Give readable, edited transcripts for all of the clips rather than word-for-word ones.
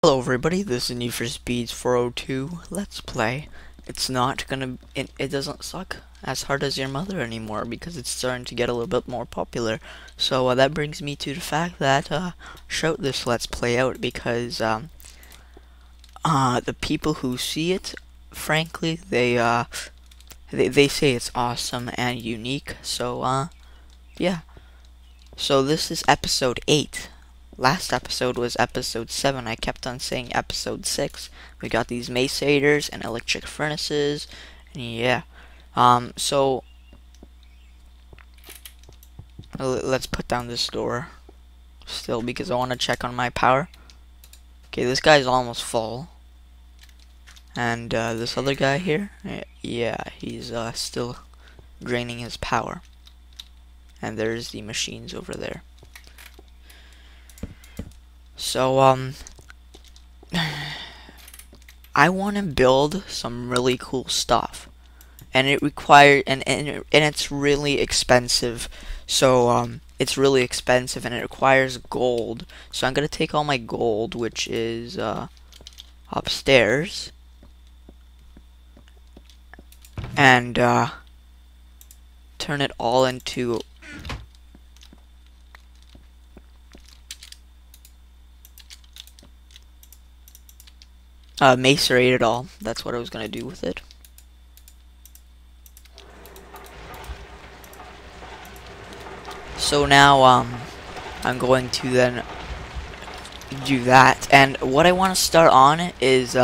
Hello everybody, this is Need4Speed's 402 Let's Play. It's not gonna, it doesn't suck as hard as your mother anymore because it's starting to get a little bit more popular. So that brings me to the fact that shout this Let's Play out because the people who see it, frankly, they say it's awesome and unique. So yeah. So this is episode 8. Last episode was episode 7. I kept on saying episode 6. We got these macerator and electric furnaces. And yeah. So let's put down this door still because I want to check on my power. Okay, this guy's almost full. And this other guy here, yeah, he's still draining his power. And there's the machines over there. So, I want to build some really cool stuff, and it requires and it's really expensive. So, it's really expensive, and it requires gold. So I'm gonna take all my gold, which is upstairs, and turn it all into macerate it all. That's what I was gonna do with it. So now I'm going to then do that, and what I want to start on is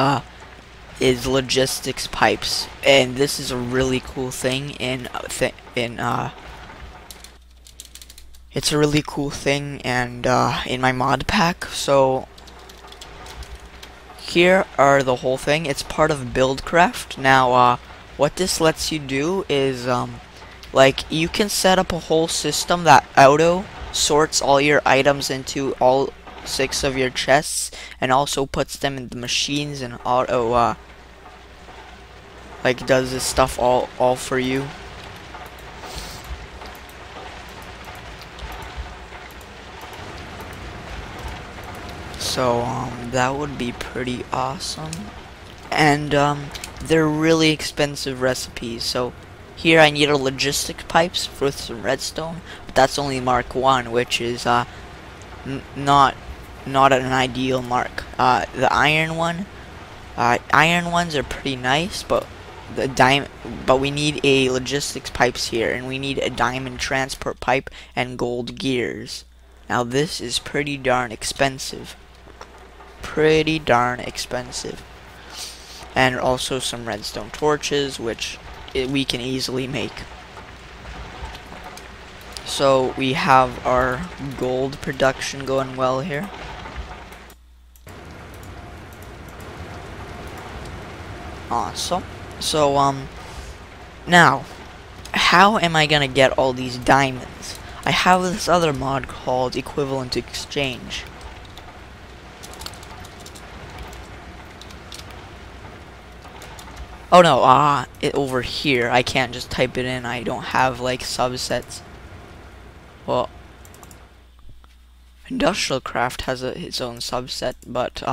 logistics pipes, and this is a really cool thing it's a really cool thing and in my mod pack. So here are the whole thing. It's part of Buildcraft. Now, what this lets you do is, like, you can set up a whole system that auto sorts all your items into all 6 of your chests, and also puts them in the machines and auto, like, does this stuff all for you. So, that would be pretty awesome. And, they're really expensive recipes. So, here I need a logistic pipes with some redstone, but that's only Mark 1, which is, not an ideal mark. The iron ones are pretty nice, but we need a logistics pipes here, and we need a diamond transport pipe and gold gears. Now, this is pretty darn expensive. And also some redstone torches, which we can easily make. So we have our gold production going well here. Awesome. So now, how am I gonna get all these diamonds? I have this other mod called Equivalent Exchange. Oh no, over here. I can't just type it in. I don't have, like, subsets. Well, Industrial Craft has its own subset, but,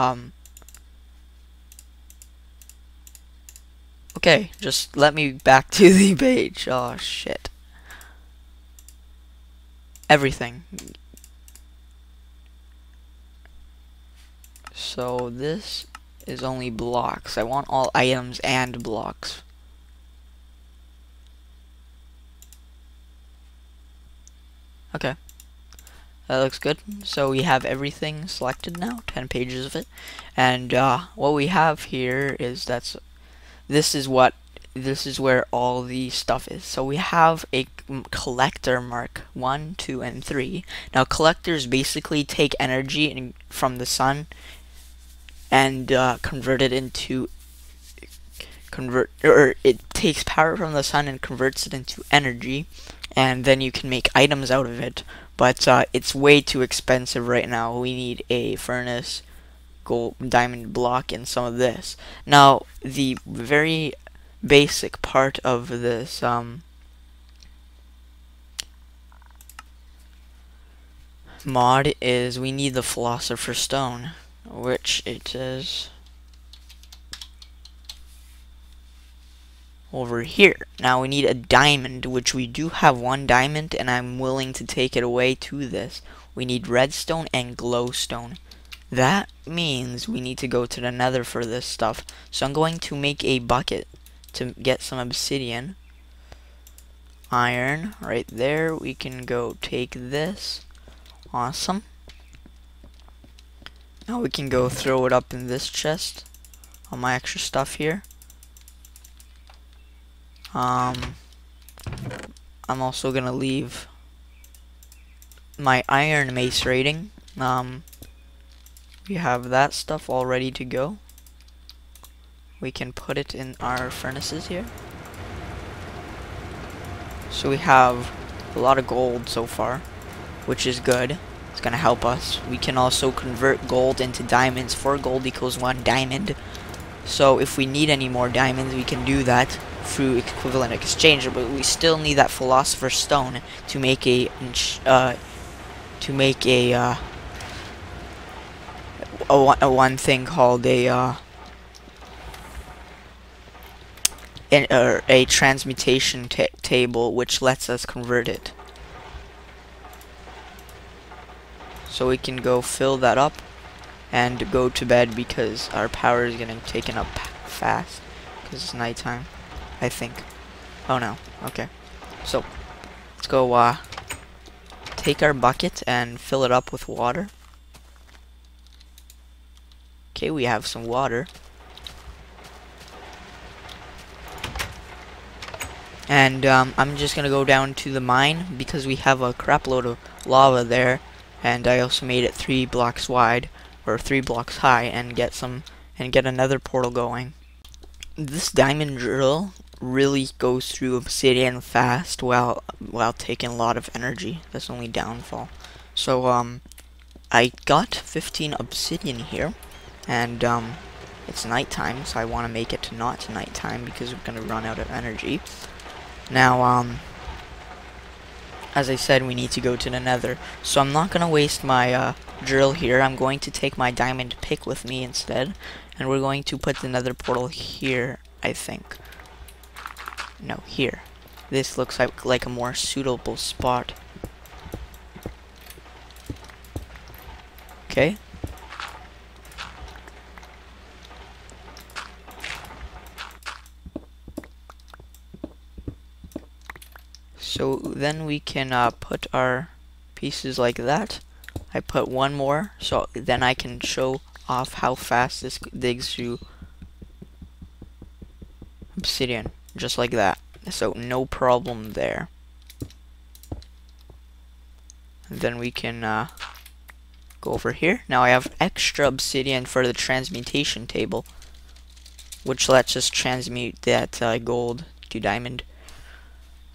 okay, just let me back to the page. Oh, shit. Everything. So, this is only blocks. I want all items and blocks. Okay. That looks good. So we have everything selected now, 10 pages of it. And what we have here is this is where all the stuff is. So we have a collector mark 1, 2, and 3. Now collectors basically take energy from the sun and convert it into it takes power from the sun and converts it into energy, and then you can make items out of it. But it's way too expensive right now. We need a furnace, gold, diamond block, and some of this. Now the very basic part of this mod is we need the Philosopher's Stone. which it is over here. Now we need a diamond, which we do have one diamond, and I'm willing to take it away to this. We need redstone and glowstone. That means we need to go to the nether for this stuff. So I'm going to make a bucket to get some obsidian. Iron, right there. We can go take this. Awesome. Now we can go throw it up in this chest. All my extra stuff here. I'm also gonna leave my iron mace rating. We have that stuff all ready to go. We can put it in our furnaces here. So we have a lot of gold so far, which is good. It's gonna help us. We can also convert gold into diamonds. 4 gold equals 1 diamond. So if we need any more diamonds, we can do that through equivalent exchange, but we still need that Philosopher's Stone to make a one thing called a transmutation table, which lets us convert it. So we can go fill that up and go to bed because our power is getting taken up fast because it's nighttime, I think. Oh no. Okay. So let's go take our bucket and fill it up with water. Okay, we have some water. And I'm just gonna go down to the mine because we have a crap load of lava there, and I also made it 3 blocks wide or 3 blocks high, and get another portal going. This diamond drill really goes through obsidian fast while taking a lot of energy. That's the only downfall. So I got 15 obsidian here, and it's nighttime, so I want to make it not nighttime because we're gonna run out of energy. Now, as I said, we need to go to the nether, so I'm not gonna waste my drill here. I'm going to take my diamond pick with me instead, and we're going to put the nether portal here, I think. No, here. This looks like a more suitable spot. Okay. So then we can put our pieces like that. I put one more, so then I can show off how fast this digs through obsidian, just like that. So no problem there. And then we can go over here. Now I have extra obsidian for the transmutation table, which lets us transmute that gold to diamond.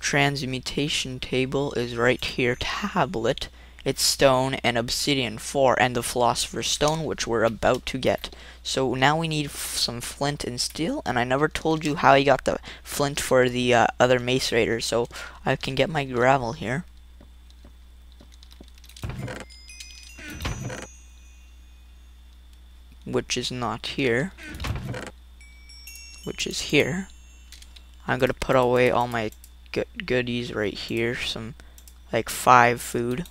Transmutation table is right here. Tablet, it's stone and obsidian 4, and the Philosopher's Stone, which we're about to get. So now we need some flint and steel, and I never told you how I got the flint for the other mace raiders, so I can get my gravel here. Which is not here. Which is here. I'm gonna put away all my goodies right here, some like 5 food.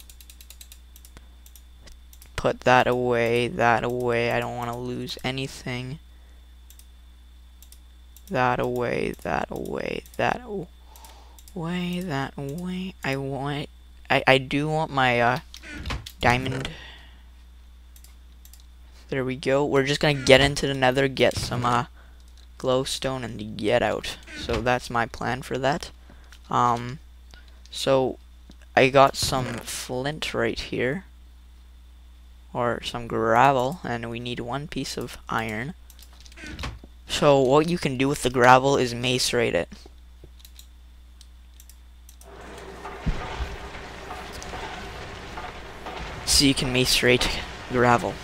Put that away, I don't want to lose anything. That away, that away, that away, that away. I do want my diamond. There we go. We're just gonna get into the nether, get some glowstone, and get out. So that's my plan for that. So I got some flint right here, or some gravel, and we need 1 piece of iron. So what you can do with the gravel is mace rate it. So you can mace rate gravel.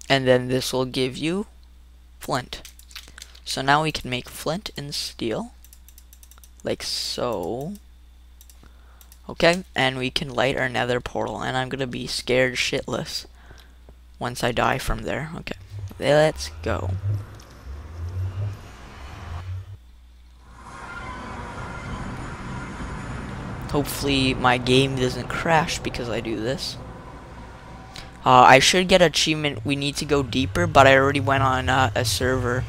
And then this will give you flint. So now we can make flint and steel. Like so. Okay, and we can light our nether portal, and I'm gonna be scared shitless once I die from there. Okay, let's go. Hopefully my game doesn't crash because I do this. I should get achievement, we need to go deeper, but I already went on a server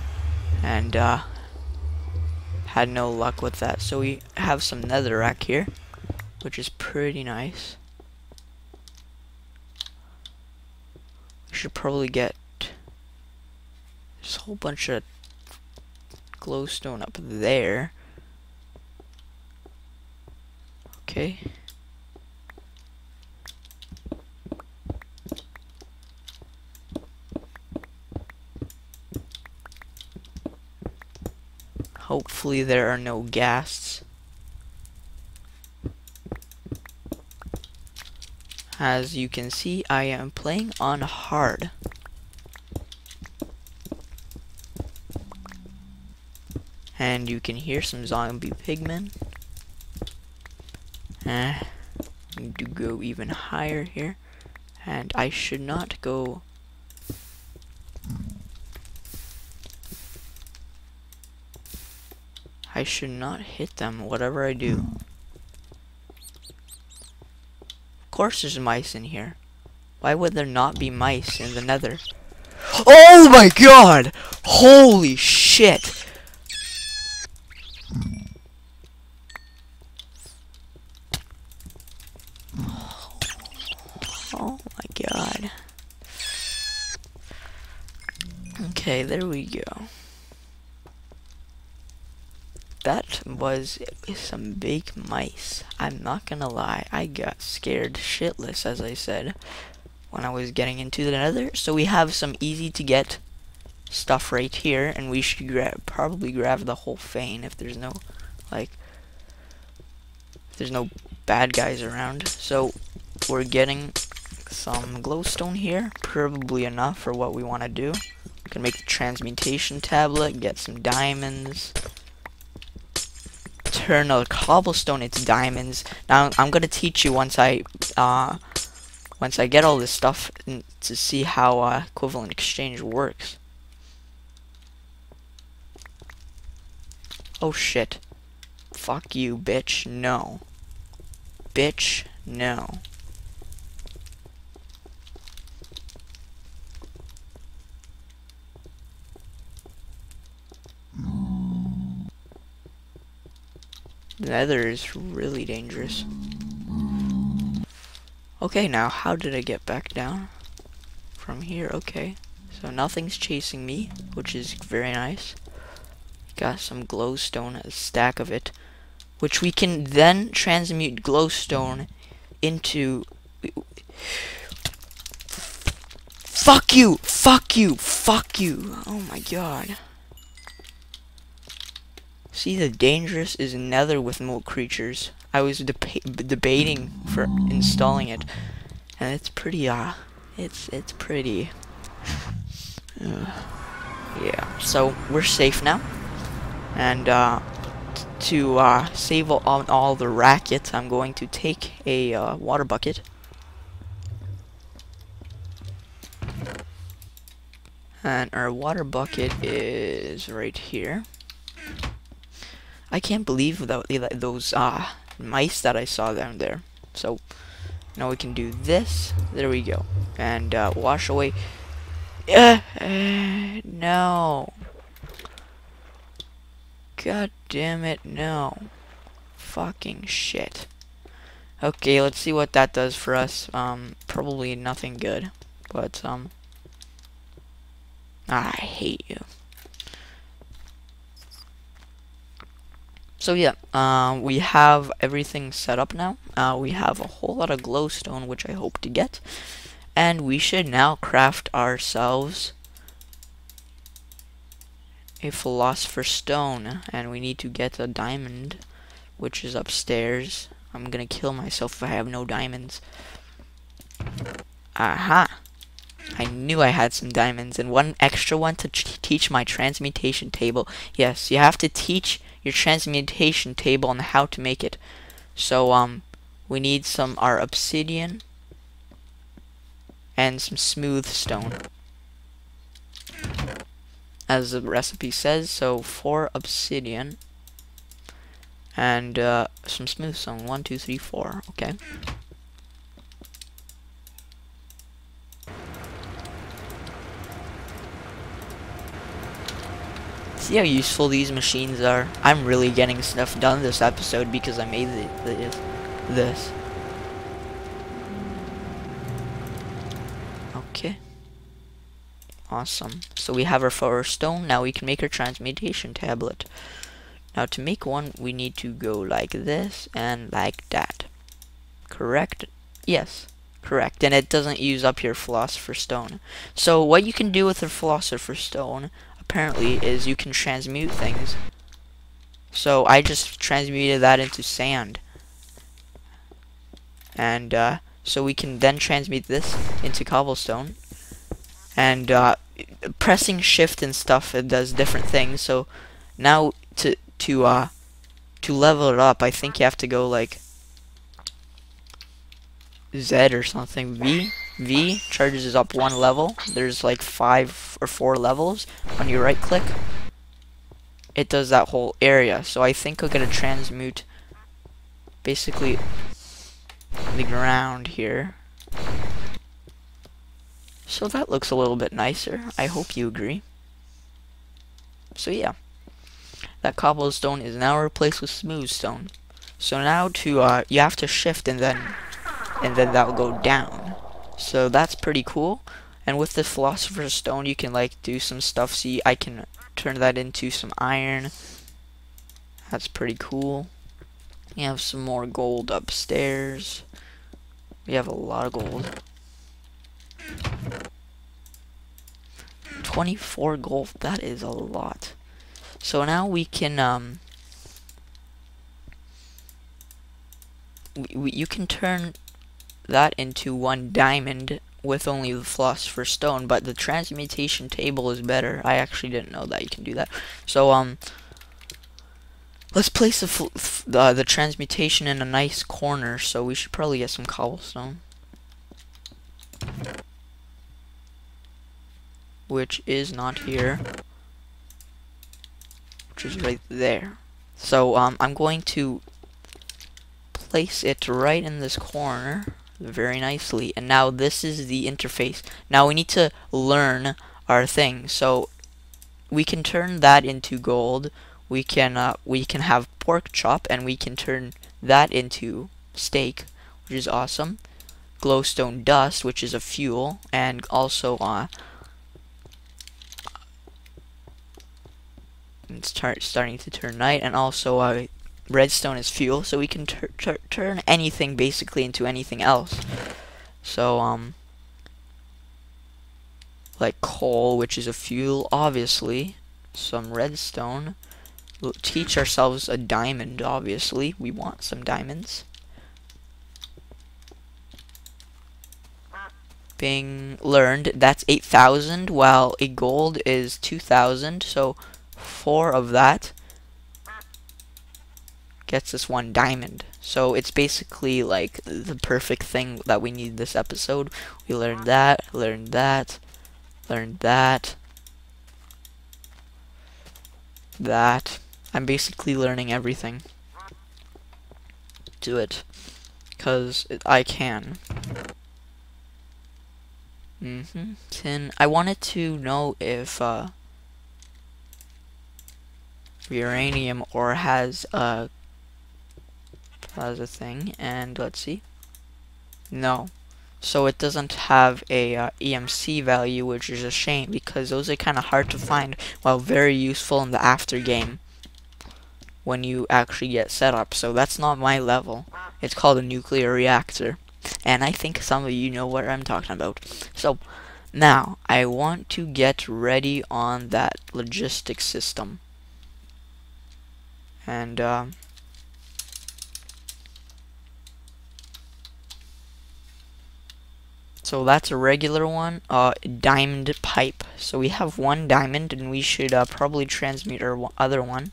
and had no luck with that. So we have some netherrack here, which is pretty nice. We should probably get this whole bunch of glowstone up there. Okay. Hopefully there are no ghasts. As you can see, I am playing on hard. And you can hear some zombie pigmen. Need to go even higher here. And I should not go... I should not hit them, whatever I do. Of course there's mice in here. Why would there not be mice in the nether? Oh my god! Holy shit! Oh my god. Okay, there we go. That was some big mice. I'm not gonna lie, I got scared shitless, as I said, when I was getting into the nether. So we have some easy to get stuff right here, and we should probably grab the whole vein if there's no, like, if there's no bad guys around. So we're getting some glowstone here, probably enough for what we want to do. We can make the transmutation tablet, get some diamonds. Turn a cobblestone into diamonds. Now I'm gonna teach you once I get all this stuff to see how equivalent exchange works. Oh shit! Fuck you, bitch! No, bitch! No. The nether is really dangerous. Okay, now how did I get back down? From here, okay. So nothing's chasing me, which is very nice. Got some glowstone, a stack of it, which we can then transmute glowstone into... Fuck you! Fuck you! Fuck you! Oh my god. See, the dangerous is nether with moat creatures. I was debating for installing it, and it's pretty it's pretty yeah. So we're safe now, and to save on all the racket, I'm going to take a water bucket. And our water bucket is right here. I can't believe those mice that I saw down there. So now we can do this. There we go. And wash away. No. God damn it, no. Fucking shit. Okay, let's see what that does for us. Probably nothing good. But I hate you. So yeah, we have everything set up now. We have a whole lot of glowstone, which I hope to get. And we should now craft ourselves a Philosopher's Stone. And we need to get a diamond, which is upstairs. I'm gonna kill myself if I have no diamonds. Aha! I knew I had some diamonds, and one extra one to teach my transmutation table. Yes, you have to teach your transmutation table on how to make it. So we need our obsidian and some smooth stone, as the recipe says. So 4 obsidian and some smooth stone. 1, 2, 3, 4. Okay. See how useful these machines are? I'm really getting stuff done this episode because I made this. Okay. Awesome. So we have our first stone. Now we can make our transmutation tablet. Now to make one, we need to go like this and like that. Correct? Yes. Correct. And it doesn't use up your Philosopher's Stone. So what you can do with the Philosopher's Stone, apparently, is you can transmute things. So I just transmuted that into sand. And so we can then transmute this into cobblestone. And pressing shift and stuff, it does different things. So now to level it up, I think you have to go like Z or something. V charges up 1 level. There's like 5 or 4 levels. When you right click, it does that whole area. So I think I'm gonna transmute basically the ground here. So that looks a little bit nicer. I hope you agree. So yeah, that cobblestone is now replaced with smooth stone. So now you have to shift and then that will go down. So that's pretty cool. And with the Philosopher's Stone, you can like do some stuff. See, I can turn that into some iron. That's pretty cool. We have some more gold upstairs. We have a lot of gold. 24 gold, that is a lot. So now we can you can turn that into 1 diamond with only the Philosopher's Stone, but the transmutation table is better. I actually didn't know that you can do that. So let's place the transmutation in a nice corner. So we should probably get some cobblestone, which is not here, which is right there. So I'm going to place it right in this corner very nicely, and now this is the interface. Now we need to learn our thing. So we can turn that into gold. We can have pork chop, and we can turn that into steak, which is awesome. Glowstone dust, which is a fuel, and also it's starting to turn night, and also redstone is fuel, so we can turn anything basically into anything else. So like coal, which is a fuel, obviously. Some redstone. We'll teach ourselves a diamond, obviously. We want some diamonds. Being learned, that's 8,000, while a gold is 2,000, so 4 of that gets us 1 diamond. So it's basically like the perfect thing that we need this episode. We learned that, learned that, learned that, that. I'm basically learning everything. Do it, cause I can. Tin. I wanted to know if uranium ore has a plaza thing, and let's see. No. So it doesn't have a EMC value, which is a shame because those are kind of hard to find, while very useful in the after game when you actually get set up. So that's not my level. It's called a nuclear reactor, and I think some of you know what I'm talking about. So now I want to get ready on that logistics system, and so So that's a regular one, diamond pipe. So we have one diamond, and we should probably transmute our other one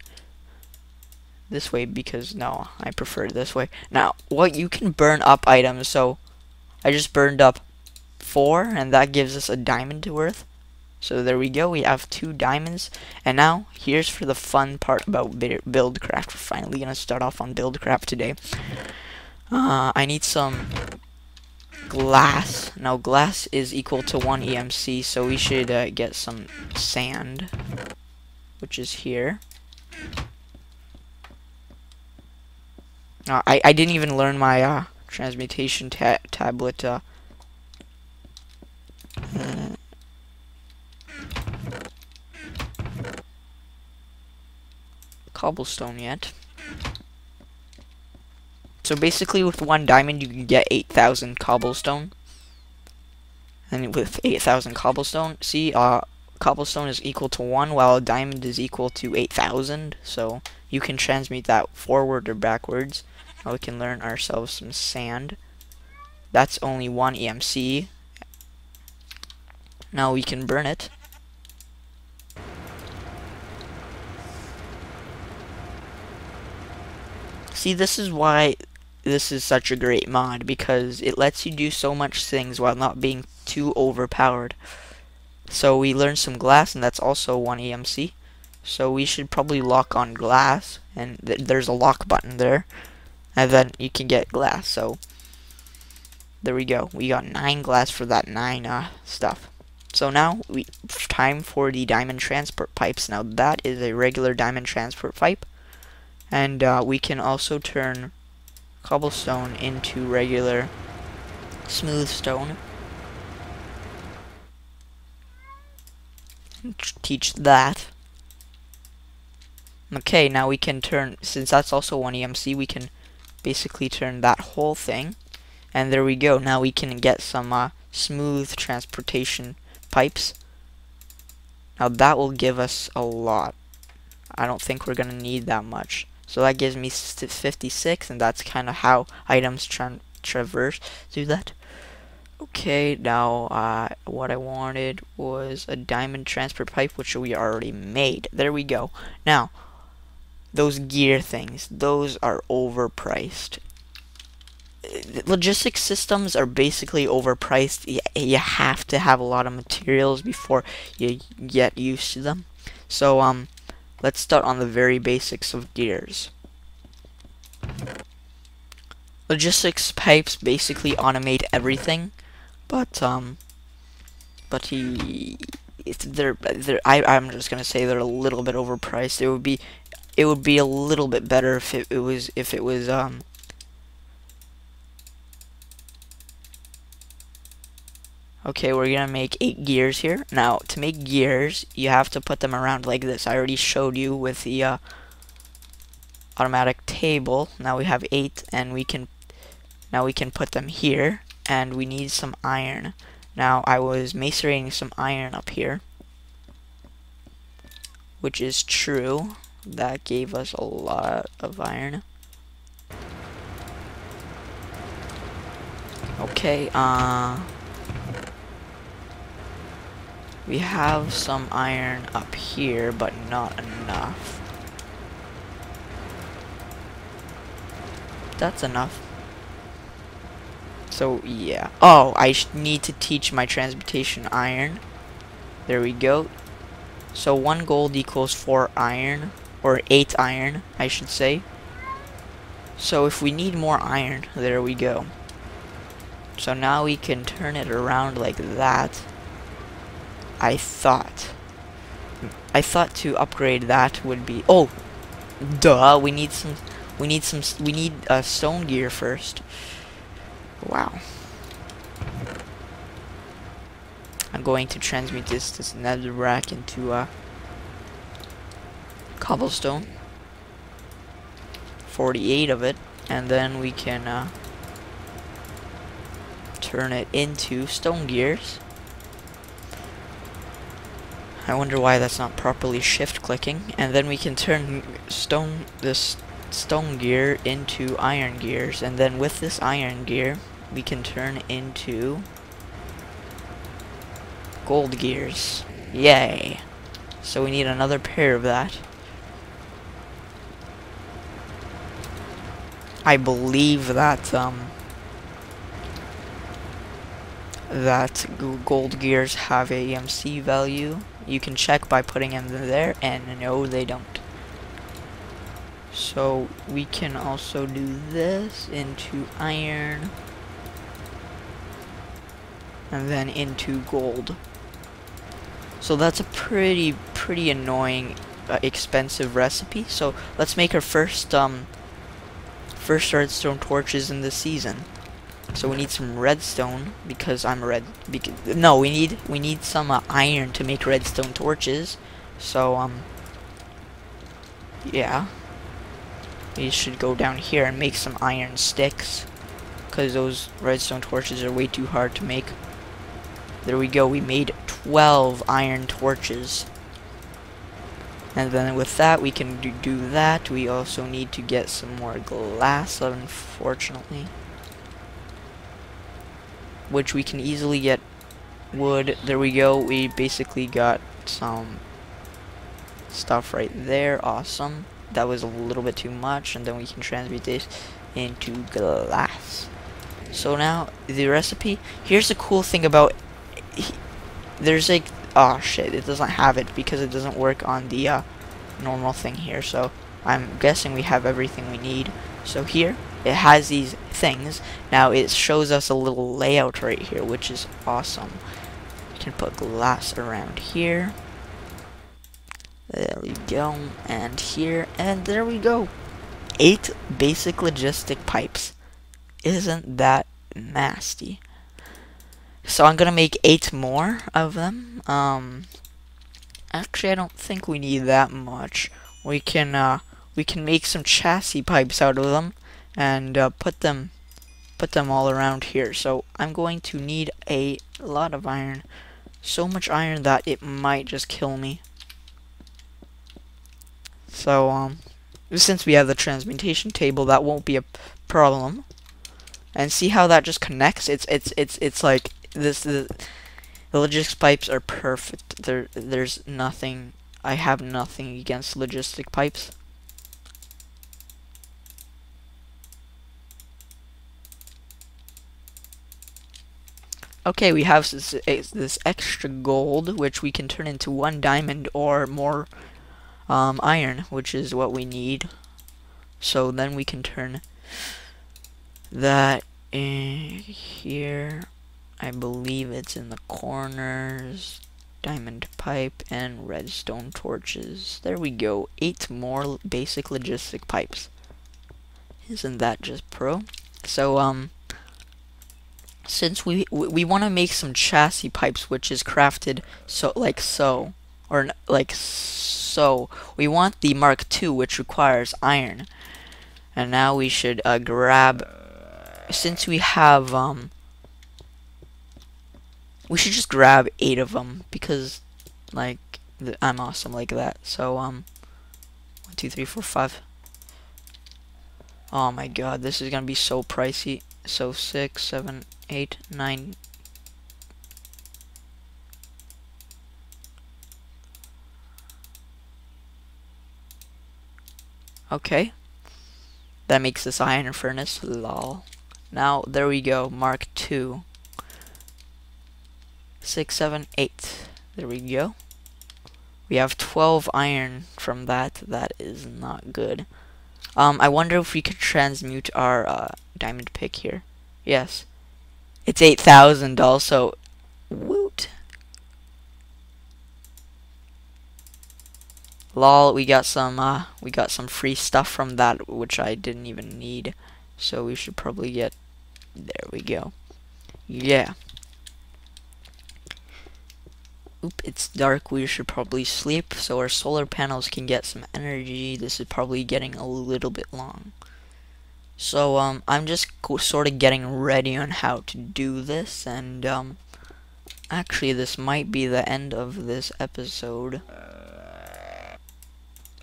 this way, because no, I prefer it this way. Now, what you can burn up items, so I just burned up 4, and that gives us a diamond worth. So there we go, we have 2 diamonds. And now, here's for the fun part about Buildcraft. We're finally gonna start off on Buildcraft today. I need some glass. Now, glass is equal to 1 EMC, so we should get some sand, which is here. I didn't even learn my transmutation tablet cobblestone yet. So basically with 1 diamond you can get 8,000 cobblestone. And with 8,000 cobblestone, see, cobblestone is equal to 1 while a diamond is equal to 8,000. So you can transmute that forward or backwards. Now we can learn ourselves some sand. That's only 1 EMC. Now we can burn it. See, this is why this is such a great mod, because it lets you do so much things while not being too overpowered. So we learned some glass, and that's also 1 EMC. So we should probably lock on glass, and there's a lock button there, and then you can get glass. So there we go. We got 9 glass for that 9 stuff. So now time for the diamond transport pipes. Now that is a regular diamond transport pipe, and we can also turn cobblestone into regular smooth stone. Teach that. Okay, now we can turn, since that's also 1 EMC, we can basically turn that whole thing. And there we go. Now we can get some smooth transportation pipes. Now that will give us a lot. I don't think we're gonna need that much. So that gives me 56, and that's kind of how items traverse through that. Okay, now what I wanted was a diamond transport pipe, which we already made. There we go. Now, those gear things, those are overpriced. Logistics systems are basically overpriced. You have to have a lot of materials before you get used to them. So, let's start on the very basics of gears. Logistics pipes basically automate everything, but I'm just gonna say they're a little bit overpriced. It would be a little bit better if it was Okay, we're gonna make 8 gears here. Now, to make gears, you have to put them around like this. I already showed you with the automatic table. Now we have 8, and we can put them here, and we need some iron. Now, I was macerating some iron up here, which is true. That gave us a lot of iron. Okay, we have some iron up here, but not enough. That's enough. So, yeah. Oh, I need to teach my transmutation iron. There we go. So, 1 gold equals 4 iron, or 8 iron, I should say. So, if we need more iron, there we go. So, now we can turn it around like that. I thought to upgrade that would be, oh, duh, we need stone gear first. Wow. I'm going to transmute this netherrack into cobblestone. 48 of it, and then we can turn it into stone gears. I wonder why that's not properly shift clicking. And then we can turn this stone gear into iron gears, and then with this iron gear we can turn into gold gears. Yay. So we need another pair of that. I believe that gold gears have a EMC value. You can check by putting them there, and no, they don't. So we can also do this into iron, and then into gold. So that's a pretty annoying, expensive recipe. So let's make our first redstone torches in this season. So we need some redstone because I'm no, we need some iron to make redstone torches. So yeah, we should go down here and make some iron sticks because those redstone torches are way too hard to make. There we go. We made 12 iron torches. And then with that, we can do that. We also need to get some more glass, unfortunately. Which we can easily get wood. There we go. We basically got some stuff right there. Awesome. That was a little bit too much. And then we can transmute this into glass. So now, the recipe. Here's the cool thing about... There's like... Oh shit, it doesn't have it because it doesn't work on the normal thing here. So I'm guessing we have everything we need. So here it has these things. Now it shows us a little layout right here, which is awesome. We can put glass around here. There we go, and here, and there we go. 8 basic logistic pipes. Isn't that nasty? So I'm gonna make 8 more of them. Actually, I don't think we need that much. We can make some chassis pipes out of them, and put them all around here. So I'm going to need a lot of iron, so much iron that it might just kill me. So since we have the transmutation table, that won't be a problem. And see how that just connects? It's like this. The logistics pipes are perfect. There's nothing. I have nothing against logistic pipes. Okay, we have this extra gold, which we can turn into 1 diamond or more iron, which is what we need. So then we can turn that in here. I believe it's in the corners. Diamond pipe and redstone torches. There we go. 8 more basic logistic pipes. Isn't that just pro? So since we want to make some chassis pipes, which is crafted so we want the Mark II, which requires iron. And now we should grab, since we have we should just grab 8 of them because like I'm awesome like that. So 1, 2, 3, 4, 5. Oh my god, this is gonna be so pricey. So 6, 7, 8, 9. Okay. That makes this iron furnace. Lol. Now there we go. Mark II. 6, 7, 8. There we go. We have 12 iron from that. That is not good. I wonder if we could transmute our diamond pick here. Yes. It's 8,000 also. Woot. Lol, we got some free stuff from that which I didn't even need. So we should probably get, there we go. Yeah. Oop, it's dark. We should probably sleep so our solar panels can get some energy. This is probably getting a little bit long. So I'm just sort of getting ready on how to do this, and actually this might be the end of this episode.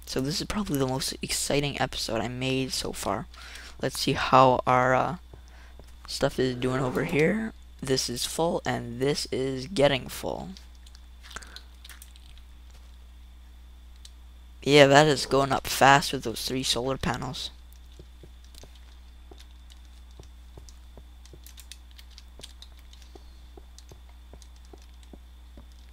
So this is probably the most exciting episode I made so far. Let's see how our stuff is doing over here. This is full and this is getting full. Yeah, that is going up fast with those 3 solar panels.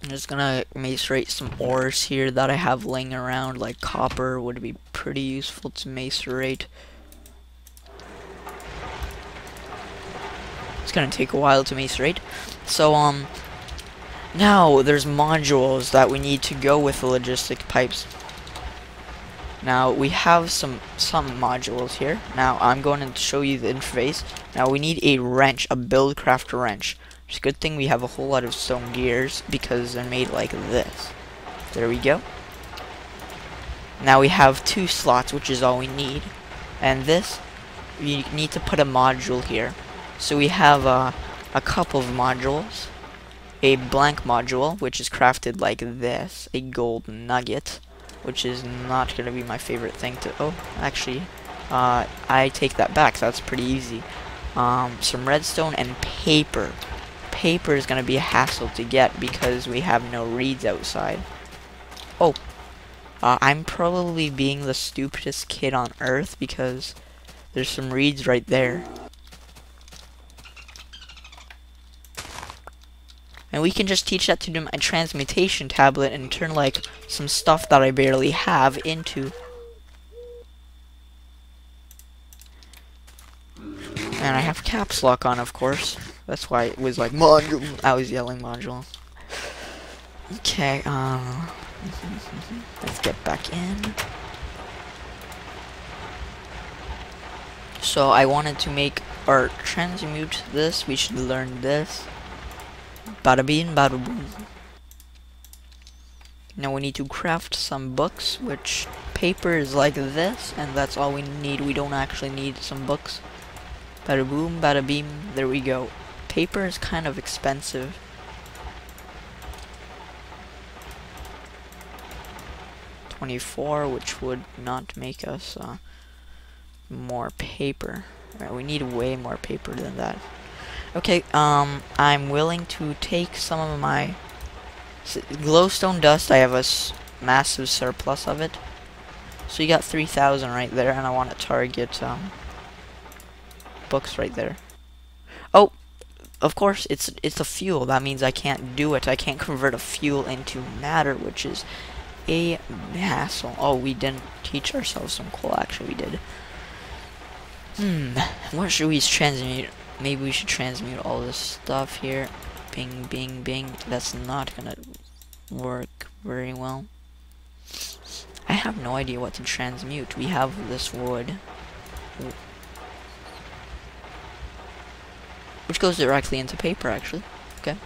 I'm just gonna macerate some ores here that I have laying around, like copper would be pretty useful to macerate. It's gonna take a while to macerate. So, now there's modules that we need to go with the logistic pipes. Now, we have some modules here. Now, I'm going to show you the interface. Now, we need a wrench, a buildcraft wrench. It's a good thing we have a whole lot of stone gears because they're made like this. There we go. Now we have 2 slots, which is all we need. And this, we need to put a module here. So we have a couple of modules. A blank module, which is crafted like this. A gold nugget, which is not going to be my favorite thing to... Oh, actually, I take that back. That's pretty easy. Some redstone and paper. Paper is going to be a hassle to get because we have no reeds outside. Oh, I'm probably being the stupidest kid on earth because there's some reeds right there. And we can just teach that to my transmutation tablet and turn like some stuff that I barely have into. And I have caps lock on, of course. That's why it was like module. I was yelling module. Okay, let's get back in. So I wanted to make or transmute this. We should learn this. Bada bing, bada boom. Now we need to craft some books, which paper is like this, and that's all we need. We don't actually need some books. Bada boom, bada beam. There we go. Paper is kind of expensive. $24, which would not make us more paper. Right, we need way more paper than that. Okay, I'm willing to take some of my glowstone dust. I have a massive surplus of it. So you got 3,000 right there, and I want to target books right there. Oh, of course, it's a fuel. That means I can't do it. I can't convert a fuel into matter, which is a hassle. Oh, we didn't teach ourselves some coal. Actually, we did. What should we transmute? Maybe we should transmute all this stuff here. Bing, bing, bing. That's not gonna work very well. I have no idea what to transmute. We have this wood, which goes directly into paper, actually. Okay.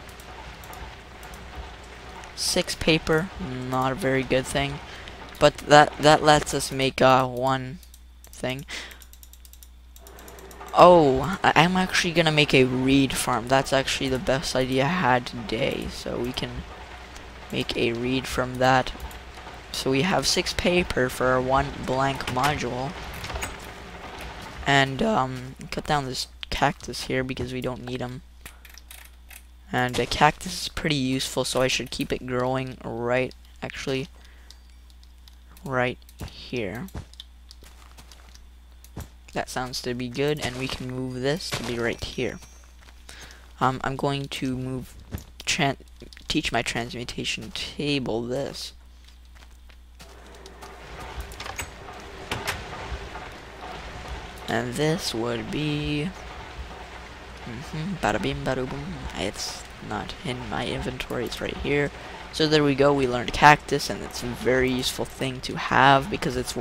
6 paper, not a very good thing, but that lets us make one thing. Oh, I'm actually gonna make a reed farm. That's actually the best idea I had today. So we can make a reed from that. So we have 6 paper for our 1 blank module. And cut down this cactus here because we don't need them. And a cactus is pretty useful, so I should keep it growing right here. That sounds to be good, and we can move this to be right here. I'm going to teach my transmutation table this. And this would be bada bing, bada boom. It's not in my inventory, it's right here. So there we go, we learned cactus, and it's a very useful thing to have because it's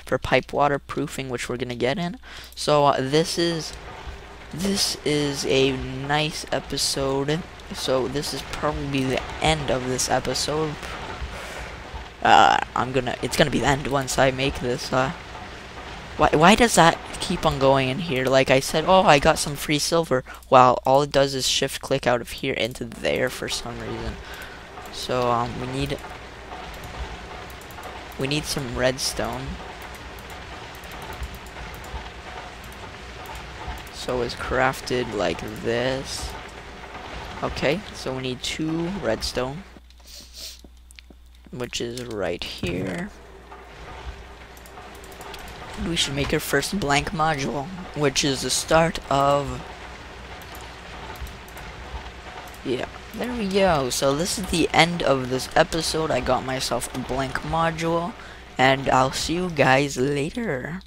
for pipe waterproofing, which we're gonna get in. So this is a nice episode. So this is probably the end of this episode. It's gonna be the end once I make this. Why does that keep on going in here? Like I said, oh, I got some free silver. Well, all it does is shift click out of here into there for some reason. So we need some redstone. So it's crafted like this. Okay, so we need 2 redstone, which is right here. we should make our first blank module, which is the start of... Yeah, there we go. So this is the end of this episode. I got myself a blank module, and I'll see you guys later.